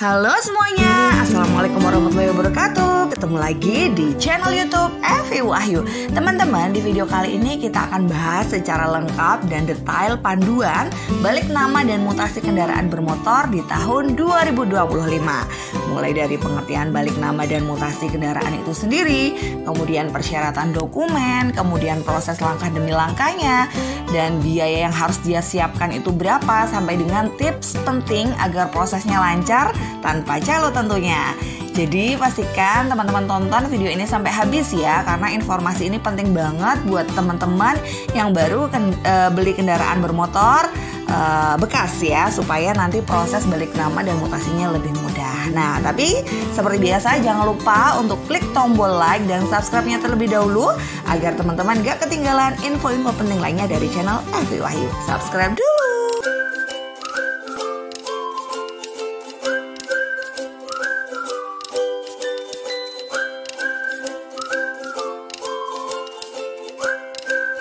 Halo semuanya, Assalamualaikum warahmatullahi wabarakatuh. Ketemu lagi di channel YouTube Evi Wahyu. Teman-teman, di video kali ini kita akan bahas secara lengkap dan detail panduan balik nama dan mutasi kendaraan bermotor di tahun 2025. Mulai dari pengertian balik nama dan mutasi kendaraan itu sendiri, kemudian persyaratan dokumen, kemudian proses langkah demi langkahnya, dan biaya yang harus dia siapkan itu berapa, sampai dengan tips penting agar prosesnya lancar tanpa calo tentunya. Jadi pastikan teman-teman tonton video ini sampai habis ya, karena informasi ini penting banget buat teman-teman yang baru beli kendaraan bermotor bekas ya, supaya nanti proses balik nama dan mutasinya lebih mudah. Nah, tapi seperti biasa jangan lupa untuk klik tombol like dan subscribe-nya terlebih dahulu agar teman-teman gak ketinggalan info-info penting lainnya dari channel Evi Wahyu. Subscribe dulu.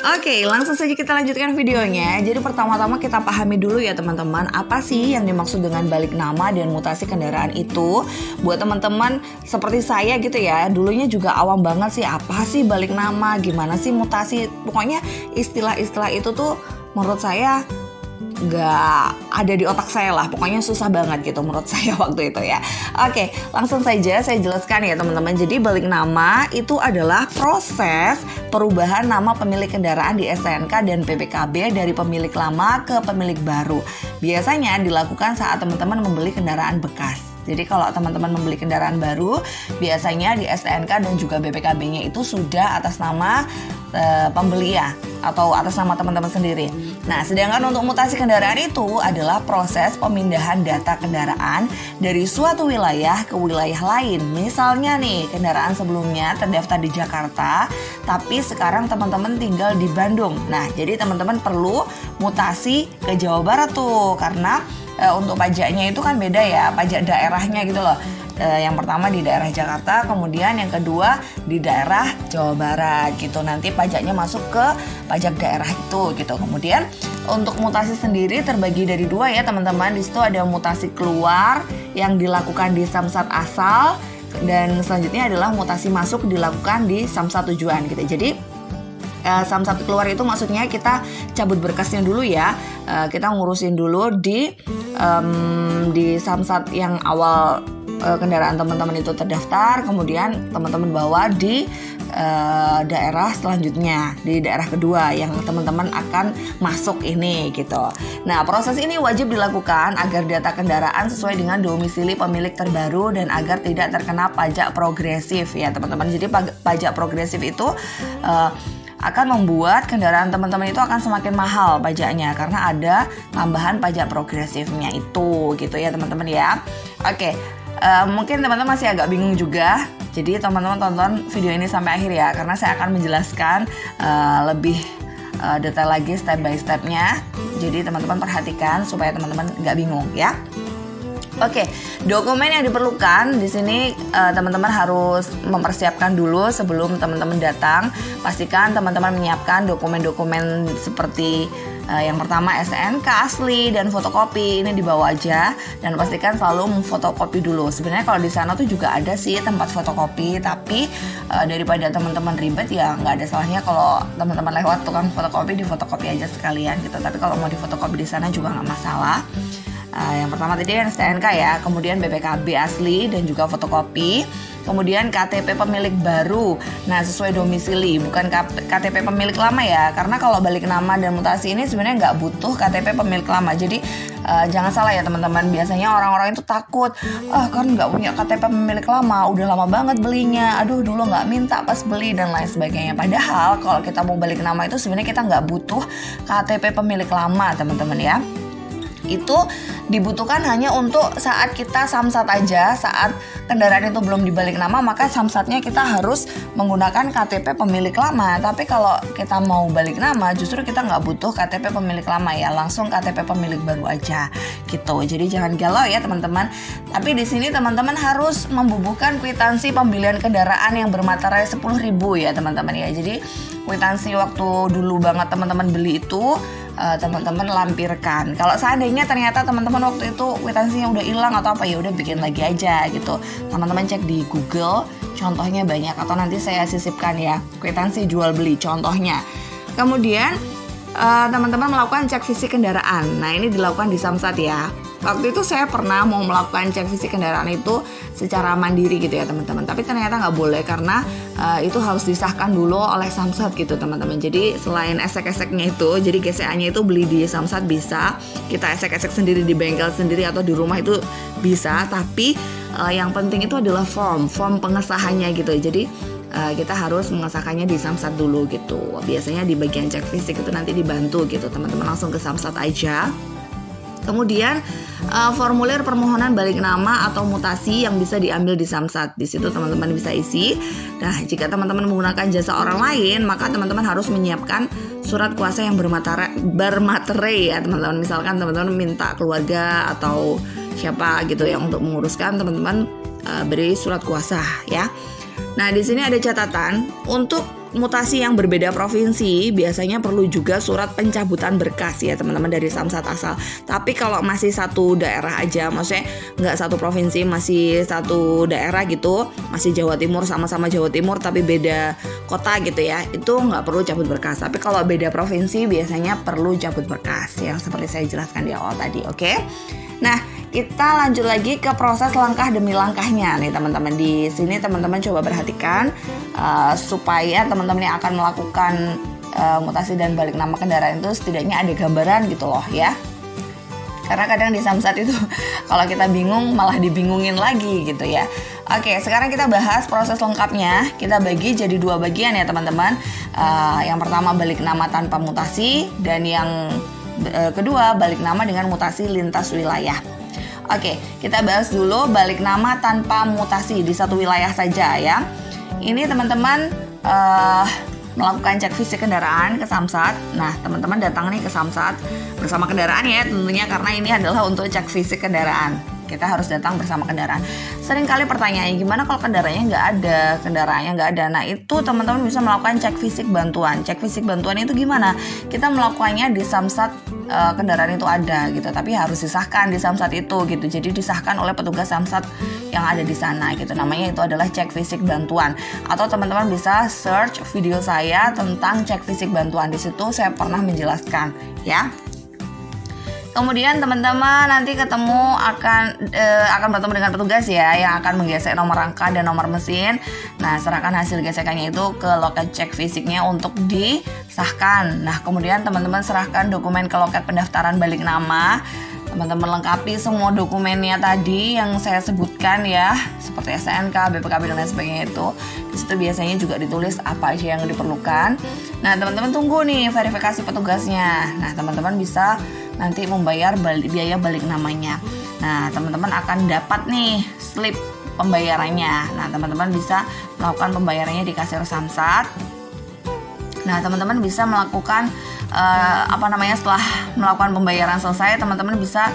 Oke, langsung saja kita lanjutkan videonya. Jadi pertama-tama kita pahami dulu ya teman-teman, apa sih yang dimaksud dengan balik nama dan mutasi kendaraan itu. Buat teman-teman seperti saya gitu ya, dulunya juga awam banget sih, apa sih balik nama, gimana sih mutasi. Pokoknya istilah-istilah itu tuh menurut saya nggak ada di otak saya lah, pokoknya susah banget gitu menurut saya waktu itu ya. Oke, langsung saja saya jelaskan ya teman-teman. Jadi balik nama itu adalah proses perubahan nama pemilik kendaraan di STNK dan PPKB dari pemilik lama ke pemilik baru. Biasanya dilakukan saat teman-teman membeli kendaraan bekas. Jadi kalau teman-teman membeli kendaraan baru, biasanya di STNK dan juga BPKB-nya itu sudah atas nama pembeli ya, atau atas nama teman-teman sendiri. Nah, sedangkan untuk mutasi kendaraan itu adalah proses pemindahan data kendaraan dari suatu wilayah ke wilayah lain. Misalnya nih, kendaraan sebelumnya terdaftar di Jakarta, tapi sekarang teman-teman tinggal di Bandung. Nah, jadi teman-teman perlu mutasi ke Jawa Barat tuh, karena untuk pajaknya itu kan beda ya, pajak daerahnya gitu loh. Yang pertama di daerah Jakarta, kemudian yang kedua di daerah Jawa Barat gitu. Nanti pajaknya masuk ke pajak daerah itu gitu. Kemudian untuk mutasi sendiri terbagi dari dua ya teman-teman. Di situ ada mutasi keluar yang dilakukan di samsat asal, dan selanjutnya adalah mutasi masuk dilakukan di samsat tujuan gitu. Jadi samsat keluar itu maksudnya kita cabut berkasnya dulu ya, kita ngurusin dulu di samsat yang awal kendaraan teman-teman itu terdaftar, kemudian teman-teman bawa di daerah selanjutnya, di daerah kedua yang teman-teman akan masuk ini gitu. Nah, proses ini wajib dilakukan agar data kendaraan sesuai dengan domisili pemilik terbaru dan agar tidak terkena pajak progresif ya teman-teman. Jadi pajak progresif itu akan membuat kendaraan teman-teman itu akan semakin mahal pajaknya, karena ada tambahan pajak progresifnya itu gitu ya teman-teman ya. Oke, mungkin teman-teman masih agak bingung juga, jadi teman-teman tonton video ini sampai akhir ya, karena saya akan menjelaskan lebih detail lagi step by stepnya. Jadi teman-teman perhatikan supaya teman-teman nggak bingung ya. Oke, dokumen yang diperlukan di sini teman-teman harus mempersiapkan dulu sebelum teman-teman datang. Pastikan teman-teman menyiapkan dokumen-dokumen seperti yang pertama STNK asli dan fotokopi, ini dibawa aja, dan pastikan selalu memfotokopi dulu. Sebenarnya kalau di sana tuh juga ada sih tempat fotokopi, tapi daripada teman-teman ribet ya nggak ada salahnya kalau teman-teman lewat tukang fotokopi, di fotokopi aja sekalian gitu. Tapi kalau mau di fotokopi di sana juga nggak masalah. Yang pertama tadi kan STNK ya, kemudian BPKB asli dan juga fotokopi, kemudian KTP pemilik baru. Nah, sesuai domisili, bukan KTP pemilik lama ya, karena kalau balik nama dan mutasi ini sebenarnya nggak butuh KTP pemilik lama. Jadi jangan salah ya teman-teman, biasanya orang-orang itu takut, kan nggak punya KTP pemilik lama, udah lama banget belinya, aduh dulu nggak minta pas beli dan lain sebagainya. Padahal kalau kita mau balik nama itu sebenarnya kita nggak butuh KTP pemilik lama teman-teman ya. Itu dibutuhkan hanya untuk saat kita samsat aja, saat kendaraan itu belum dibalik nama, maka samsatnya kita harus menggunakan KTP pemilik lama. Tapi kalau kita mau balik nama, justru kita nggak butuh KTP pemilik lama ya, langsung KTP pemilik baru aja gitu. Jadi jangan galau ya teman-teman. Tapi di sini teman-teman harus membubuhkan kwitansi pembelian kendaraan yang bermaterai 10.000 ya teman-teman ya. Jadi kwitansi waktu dulu banget teman-teman beli itu teman-teman lampirkan. Kalau seandainya ternyata teman-teman waktu itu kwitansinya udah hilang atau apa, ya udah bikin lagi aja gitu. Teman-teman cek di Google, contohnya banyak, atau nanti saya sisipkan ya kwitansi jual beli contohnya. Kemudian teman-teman melakukan cek fisik kendaraan. Nah, ini dilakukan di Samsat ya. Waktu itu saya pernah mau melakukan cek fisik kendaraan itu secara mandiri gitu ya teman-teman. Tapi ternyata nggak boleh karena itu harus disahkan dulu oleh Samsat gitu teman-teman. Jadi selain esek-eseknya itu, jadi GCA-nya itu beli di Samsat bisa, kita esek-esek sendiri di bengkel sendiri atau di rumah itu bisa. Tapi yang penting itu adalah form pengesahannya gitu. Jadi kita harus mengesahkannya di Samsat dulu gitu. Biasanya di bagian cek fisik itu nanti dibantu gitu teman-teman, langsung ke Samsat aja. Kemudian formulir permohonan balik nama atau mutasi yang bisa diambil di Samsat. Di situ teman-teman bisa isi. Nah, jika teman-teman menggunakan jasa orang lain, maka teman-teman harus menyiapkan surat kuasa yang bermaterai ya teman-teman. Misalkan teman-teman minta keluarga atau siapa gitu yang untuk menguruskan, teman-teman beri surat kuasa ya. Nah, di sini ada catatan untuk mutasi yang berbeda provinsi biasanya perlu juga surat pencabutan berkas ya teman-teman dari Samsat asal. Tapi kalau masih satu daerah aja, maksudnya nggak satu provinsi, masih satu daerah gitu, masih Jawa Timur, sama-sama Jawa Timur tapi beda kota gitu ya, itu nggak perlu cabut berkas. Tapi kalau beda provinsi biasanya perlu cabut berkas yang seperti saya jelaskan di awal tadi, oke? Nah, kita lanjut lagi ke proses langkah demi langkahnya nih teman-teman. Di sini teman-teman coba perhatikan supaya teman-teman yang akan melakukan mutasi dan balik nama kendaraan itu setidaknya ada gambaran gitu loh ya. Karena kadang di Samsat itu kalau kita bingung malah dibingungin lagi gitu ya. Oke, sekarang kita bahas proses lengkapnya. Kita bagi jadi 2 bagian ya teman-teman. Yang pertama balik nama tanpa mutasi, dan yang kedua balik nama dengan mutasi lintas wilayah. Oke, kita bahas dulu balik nama tanpa mutasi di satu wilayah saja ya. Ini teman-teman melakukan cek fisik kendaraan ke Samsat. Nah, teman-teman datang nih ke Samsat bersama kendaraan ya tentunya, karena ini adalah untuk cek fisik kendaraan. Kita harus datang bersama kendaraan. Sering kali pertanyaannya, gimana kalau kendaraannya nggak ada? Nah, itu teman-teman bisa melakukan cek fisik bantuan. Cek fisik bantuan itu gimana? Kita melakukannya di Samsat kendaraan itu ada gitu, tapi harus disahkan di Samsat itu gitu. Jadi disahkan oleh petugas Samsat yang ada di sana gitu. Namanya itu adalah cek fisik bantuan. Atau teman-teman bisa search video saya tentang cek fisik bantuan. Di situ saya pernah menjelaskan ya. Kemudian teman-teman nanti akan bertemu dengan petugas ya yang akan menggesek nomor rangka dan nomor mesin. Nah, serahkan hasil gesekannya itu ke loket cek fisiknya untuk disahkan. Nah, kemudian teman-teman serahkan dokumen ke loket pendaftaran balik nama. Teman-teman lengkapi semua dokumennya tadi yang saya sebutkan ya, seperti STNK, BPKB dan lain sebagainya itu. Di situ biasanya juga ditulis apa aja yang diperlukan. Nah, teman-teman tunggu nih verifikasi petugasnya. Nah, teman-teman bisa nanti membayar biaya balik namanya. Nah, teman-teman akan dapat nih slip pembayarannya. Nah, teman-teman bisa melakukan pembayarannya di kasir Samsat. Nah, teman-teman bisa melakukan setelah melakukan pembayaran selesai, teman-teman bisa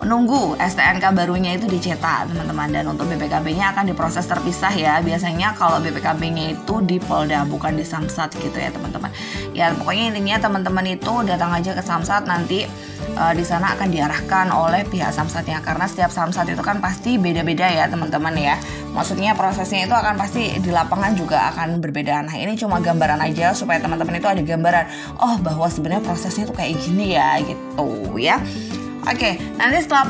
menunggu STNK barunya itu dicetak teman-teman. Dan untuk BPKB-nya akan diproses terpisah ya. Biasanya kalau BPKB-nya itu di Polda, bukan di Samsat gitu ya teman-teman. Ya pokoknya intinya teman-teman itu datang aja ke Samsat, nanti di sana akan diarahkan oleh pihak Samsatnya, karena setiap Samsat itu kan pasti beda-beda ya teman-teman ya. Maksudnya prosesnya itu akan pasti di lapangan juga akan berbeda. Nah, ini cuma gambaran aja supaya teman-teman itu ada gambaran, oh bahwa sebenarnya prosesnya itu kayak gini ya gitu ya. Oke, nanti setelah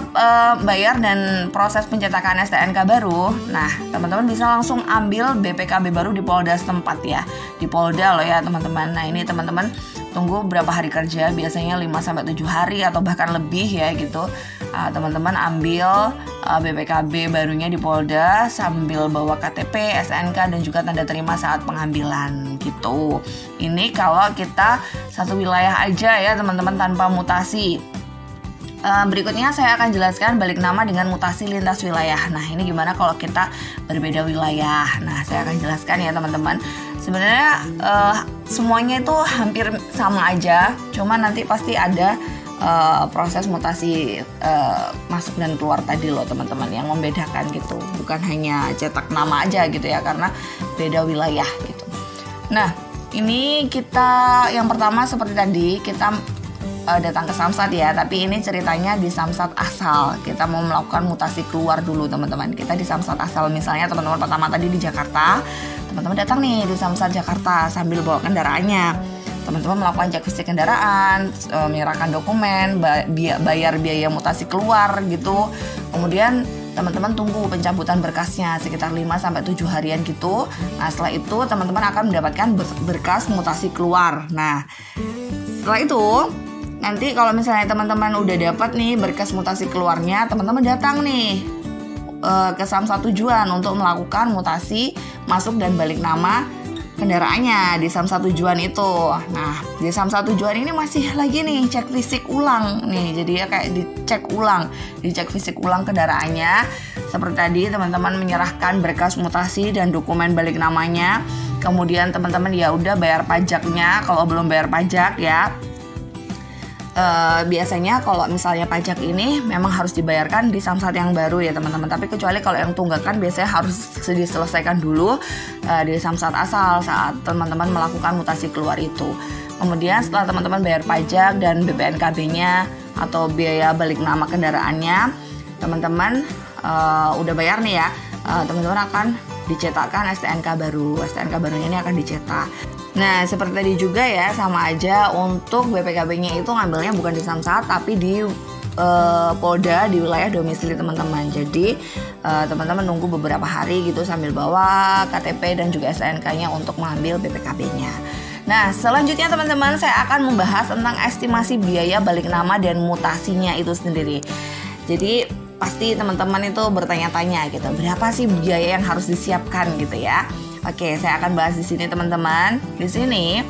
bayar dan proses pencetakan STNK baru, nah teman-teman bisa langsung ambil BPKB baru di Polda setempat ya. Di Polda loh ya teman-teman. Nah, ini teman-teman tunggu berapa hari kerja, biasanya 5-7 hari atau bahkan lebih ya gitu. Teman-teman ambil BPKB barunya di Polda sambil bawa KTP, STNK dan juga tanda terima saat pengambilan gitu. Ini kalau kita satu wilayah aja ya teman-teman tanpa mutasi. Berikutnya saya akan jelaskan balik nama dengan mutasi lintas wilayah. Nah, ini gimana kalau kita berbeda wilayah? Nah, saya akan jelaskan ya teman-teman. Sebenarnya semuanya itu hampir sama aja, cuma nanti pasti ada proses mutasi masuk dan keluar tadi loh teman-teman yang membedakan gitu. Bukan hanya cetak nama aja gitu ya, karena beda wilayah gitu. Nah, Ini kita yang pertama seperti tadi kita datang ke Samsat ya, tapi ini ceritanya di Samsat asal. Kita mau melakukan mutasi keluar dulu teman-teman. Kita di Samsat asal, misalnya teman-teman pertama tadi di Jakarta, teman-teman datang nih di Samsat Jakarta sambil bawa kendaraannya. Teman-teman melakukan cek fisik kendaraan, menyerahkan dokumen, bayar biaya mutasi keluar gitu. Kemudian teman-teman tunggu pencabutan berkasnya sekitar 5-7 harian gitu. Nah setelah itu teman-teman akan mendapatkan berkas mutasi keluar. Nah setelah itu nanti kalau misalnya teman-teman udah dapat nih berkas mutasi keluarnya, teman-teman datang nih ke Samsat tujuan untuk melakukan mutasi masuk dan balik nama kendaraannya di Samsat tujuan itu. Nah di Samsat tujuan ini masih lagi nih cek fisik ulang nih, jadi ya kayak dicek fisik ulang kendaraannya. Seperti tadi teman-teman menyerahkan berkas mutasi dan dokumen balik namanya. Kemudian teman-teman ya udah bayar pajaknya kalau belum bayar pajak ya. Biasanya kalau misalnya pajak ini memang harus dibayarkan di Samsat yang baru ya teman-teman. Tapi kecuali kalau yang tunggakan biasanya harus diselesaikan dulu di Samsat asal saat teman-teman melakukan mutasi keluar itu. Kemudian setelah teman-teman bayar pajak dan BPNKB-nya atau biaya balik nama kendaraannya, teman-teman udah bayar nih ya, teman-teman akan dicetakkan STNK baru. STNK barunya ini akan dicetak. Nah seperti tadi juga ya, sama aja untuk BPKB-nya itu ngambilnya bukan di Samsat tapi di Polda di wilayah domisili teman-teman. Jadi teman-teman nunggu beberapa hari gitu sambil bawa KTP dan juga STNK-nya untuk mengambil BPKB-nya. Nah selanjutnya teman-teman saya akan membahas tentang estimasi biaya balik nama dan mutasinya itu sendiri. Jadi pasti teman-teman itu bertanya-tanya gitu, berapa sih biaya yang harus disiapkan gitu ya. Oke, saya akan bahas di sini teman-teman. Di sini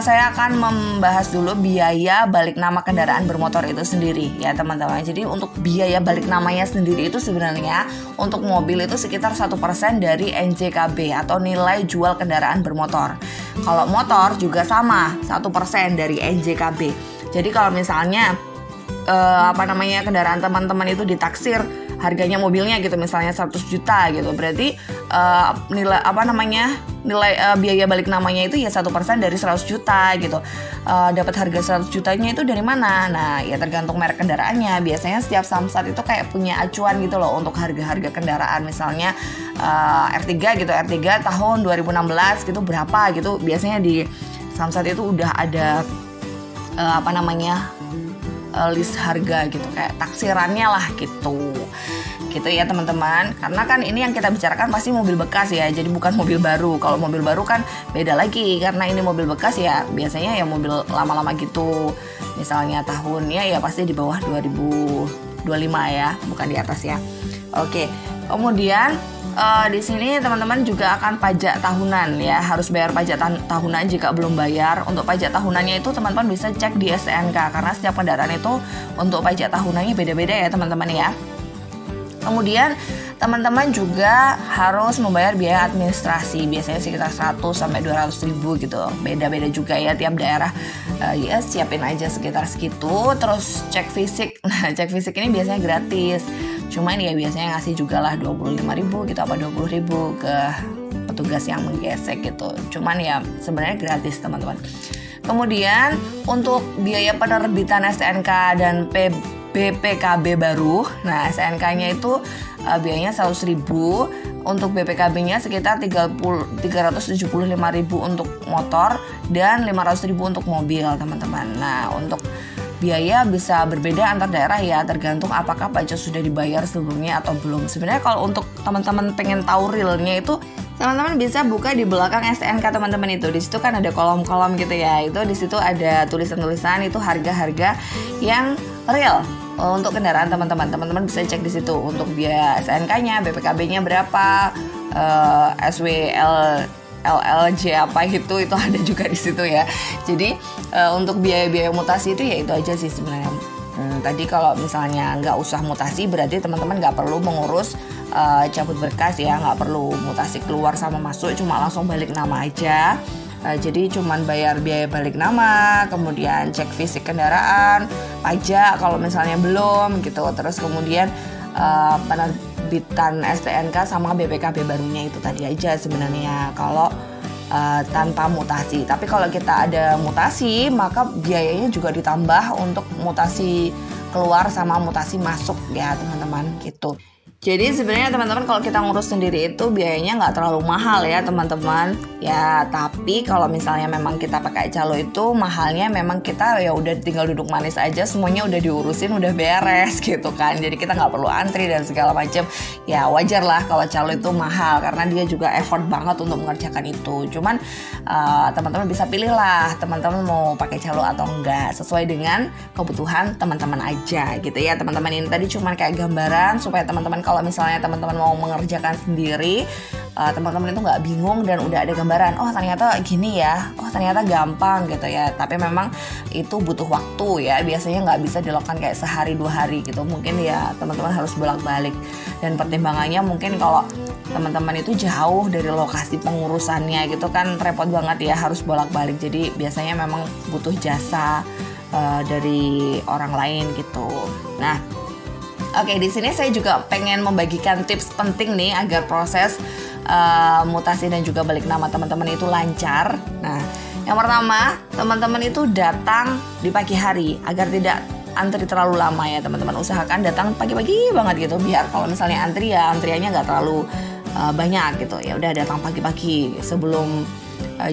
saya akan membahas dulu biaya balik nama kendaraan bermotor itu sendiri ya teman-teman. Jadi untuk biaya balik namanya sendiri itu sebenarnya untuk mobil itu sekitar 1% dari NJKB atau nilai jual kendaraan bermotor. Kalau motor juga sama, 1% dari NJKB. Jadi kalau misalnya kendaraan teman-teman itu ditaksir harganya mobilnya gitu misalnya 100 juta gitu, berarti nilai biaya balik namanya itu ya 1% dari 100 juta gitu. Dapat harga 100 jutanya itu dari mana? Nah ya tergantung merek kendaraannya. Biasanya setiap Samsat itu kayak punya acuan gitu loh untuk harga-harga kendaraan. Misalnya R3 gitu, R3 tahun 2016 gitu berapa gitu. Biasanya di Samsat itu udah ada list harga gitu, kayak taksirannya lah gitu ya teman-teman. Karena kan ini yang kita bicarakan pasti mobil bekas ya, jadi bukan mobil baru. Kalau mobil baru kan beda lagi, karena ini mobil bekas ya biasanya ya mobil lama-lama gitu. Misalnya tahunnya ya pasti di bawah 2025 ya, bukan di atas ya. Oke, kemudian di sini teman-teman juga akan pajak tahunan ya, harus bayar pajak tahunan jika belum bayar. Untuk pajak tahunannya itu teman-teman bisa cek di STNK karena setiap kendaraan itu untuk pajak tahunannya beda-beda ya teman-teman ya. Kemudian teman-teman juga harus membayar biaya administrasi, biasanya sekitar 100-200 ribu gitu, beda-beda juga ya tiap daerah. Ya siapin aja sekitar segitu. Terus cek fisik, nah cek fisik ini biasanya gratis, cuman ya biasanya ngasih juga lah 25 ribu gitu apa 20 ribu ke petugas yang menggesek gitu, cuman ya sebenarnya gratis teman-teman. Kemudian untuk biaya penerbitan STNK dan BPKB baru, nah STNK-nya itu biayanya 100 ribu, untuk BPKB-nya sekitar 375 ribu untuk motor dan 500 ribu untuk mobil teman-teman. Nah untuk biaya bisa berbeda antar daerah ya, tergantung apakah pajak sudah dibayar sebelumnya atau belum. Sebenarnya kalau untuk teman-teman pengen tahu realnya itu, teman-teman bisa buka di belakang STNK teman-teman itu. Di situ kan ada kolom-kolom gitu ya. Itu di situ ada tulisan-tulisan itu harga-harga yang real untuk kendaraan teman-teman. Teman-teman bisa cek di situ untuk biaya STNK-nya, BPKB-nya berapa, SWL LLJ apa itu ada juga di situ ya. Jadi untuk biaya-biaya mutasi itu ya itu aja sih sebenarnya. Tadi kalau misalnya nggak usah mutasi berarti teman-teman nggak perlu mengurus cabut berkas ya, nggak perlu mutasi keluar sama masuk, cuma langsung balik nama aja. Jadi cuman bayar biaya balik nama, kemudian cek fisik kendaraan, pajak kalau misalnya belum gitu, terus kemudian penerbitan STNK sama BPKB barunya itu tadi aja sebenarnya. Kalau tanpa mutasi. Tapi kalau kita ada mutasi, maka biayanya juga ditambah untuk mutasi keluar sama mutasi masuk ya teman-teman gitu. Jadi sebenarnya teman-teman kalau kita ngurus sendiri itu biayanya nggak terlalu mahal ya teman-teman. Ya tapi kalau misalnya memang kita pakai calo itu mahalnya memang kita ya udah tinggal duduk manis aja, semuanya udah diurusin, udah beres gitu kan. Jadi kita nggak perlu antri dan segala macam. Ya wajar lah kalau calo itu mahal karena dia juga effort banget untuk mengerjakan itu. Cuman teman-teman bisa pilih lah teman-teman mau pakai calo atau enggak, sesuai dengan kebutuhan teman-teman aja gitu ya teman-teman. Ini tadi cuman kayak gambaran supaya teman-teman kalau misalnya teman-teman mau mengerjakan sendiri, teman-teman itu nggak bingung dan udah ada gambaran, oh ternyata gini ya, oh ternyata gampang gitu ya. Tapi memang itu butuh waktu ya, biasanya nggak bisa dilakukan kayak sehari 2 hari gitu. Mungkin ya teman-teman harus bolak-balik, dan pertimbangannya mungkin kalau teman-teman itu jauh dari lokasi pengurusannya gitu kan repot banget ya, harus bolak-balik. Jadi biasanya memang butuh jasa dari orang lain gitu. Nah, oke, di sini saya juga pengen membagikan tips penting nih agar proses mutasi dan juga balik nama teman-teman itu lancar. Nah, yang pertama, teman-teman itu datang di pagi hari agar tidak antri terlalu lama ya teman-teman. Usahakan datang pagi-pagi banget gitu, biar kalau misalnya antri ya antriannya nggak terlalu banyak gitu. Ya udah datang pagi-pagi sebelum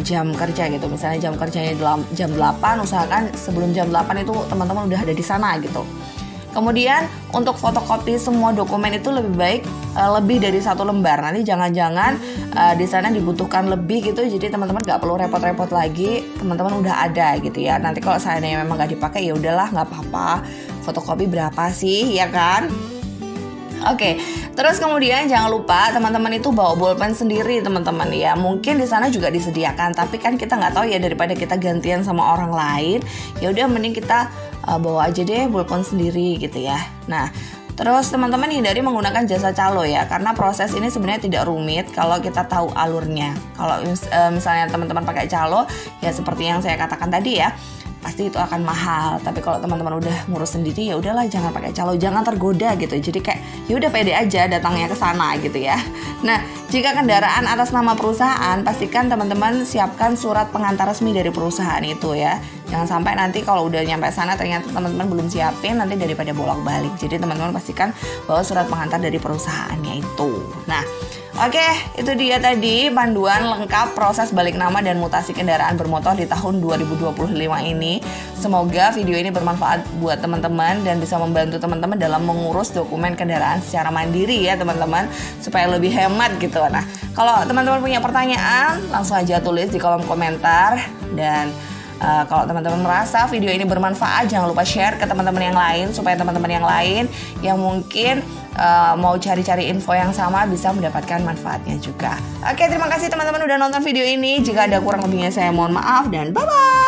jam kerja gitu. Misalnya jam kerjanya jam 8, usahakan sebelum jam 8 itu teman-teman udah ada di sana gitu. Kemudian untuk fotokopi semua dokumen itu lebih baik lebih dari 1 lembar. Nanti jangan-jangan di sana dibutuhkan lebih gitu. Jadi teman-teman nggak perlu repot-repot lagi. Teman-teman udah ada gitu ya. Nanti kalau seandainya memang nggak dipakai ya udahlah nggak apa-apa. Fotokopi berapa sih ya kan? Oke, terus kemudian jangan lupa teman-teman itu bawa bolpen sendiri teman-teman ya. Mungkin di sana juga disediakan, tapi kan kita nggak tahu ya, daripada kita gantian sama orang lain, ya udah mending kita bawa aja deh bolpen sendiri gitu ya. Nah, terus teman-teman hindari menggunakan jasa calo ya, karena proses ini sebenarnya tidak rumit kalau kita tahu alurnya. Kalau misalnya teman-teman pakai calo, ya seperti yang saya katakan tadi ya, pasti itu akan mahal. Tapi kalau teman-teman udah ngurus sendiri ya udahlah, jangan pakai calo, jangan tergoda gitu. Jadi kayak ya udah pede aja datangnya ke sana gitu ya. Nah, jika kendaraan atas nama perusahaan, pastikan teman-teman siapkan surat pengantar resmi dari perusahaan itu ya. Jangan sampai nanti kalau udah nyampe sana ternyata teman-teman belum siapin, nanti daripada bolak-balik. Jadi teman-teman pastikan bawa surat pengantar dari perusahaannya itu. Nah, oke, itu dia tadi panduan lengkap proses balik nama dan mutasi kendaraan bermotor di tahun 2025 ini. Semoga video ini bermanfaat buat teman-teman dan bisa membantu teman-teman dalam mengurus dokumen kendaraan secara mandiri ya teman-teman, supaya lebih hemat gitu. Nah, kalau teman-teman punya pertanyaan, langsung aja tulis di kolom komentar. Dan kalau teman-teman merasa video ini bermanfaat, jangan lupa share ke teman-teman yang lain, supaya teman-teman yang lain yang mungkin mau cari-cari info yang sama bisa mendapatkan manfaatnya juga. Oke, terima kasih teman-teman udah nonton video ini. Jika ada kurang lebihnya saya mohon maaf dan bye-bye.